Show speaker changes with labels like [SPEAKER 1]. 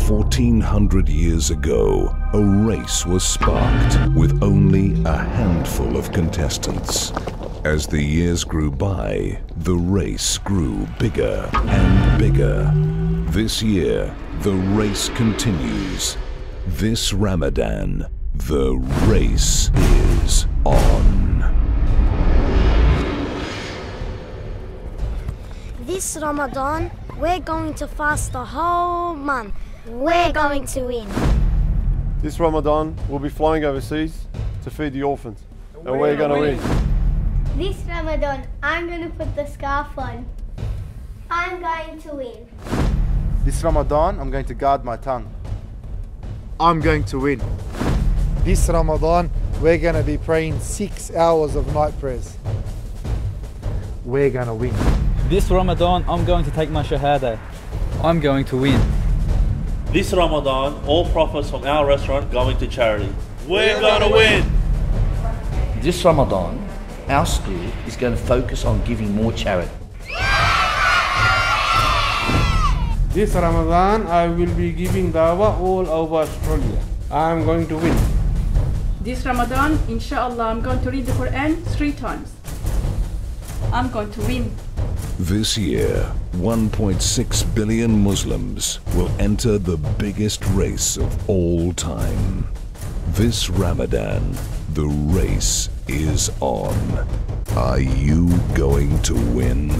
[SPEAKER 1] 1400 years ago, a race was sparked with only a handful of contestants. As the years grew by, the race grew bigger and bigger. This year, the race continues. This Ramadan, the race is on.
[SPEAKER 2] This Ramadan, we're going to fast the whole month. We're going to win.
[SPEAKER 3] This Ramadan, we'll be flying overseas to feed the orphans. And we're going to win.
[SPEAKER 4] This Ramadan, I'm going to put the scarf on. I'm going to win.
[SPEAKER 5] This Ramadan, I'm going to guard my tongue. I'm going to win.
[SPEAKER 6] This Ramadan, we're going to be praying 6 hours of night prayers. We're going to win.
[SPEAKER 7] This Ramadan, I'm going to take my Shahada. I'm going to win.
[SPEAKER 8] This Ramadan, all profits from our restaurant going to charity. We're going to win.
[SPEAKER 9] This Ramadan, our school is going to focus on giving more charity.
[SPEAKER 10] This Ramadan, I will be giving dawah all over Australia. I'm going to win.
[SPEAKER 11] This Ramadan, inshallah, I'm going to read the Quran 3 times. I'm going to win.
[SPEAKER 1] This year, 1.6 billion Muslims will enter the biggest race of all time. This Ramadan, the race is on. Are you going to win?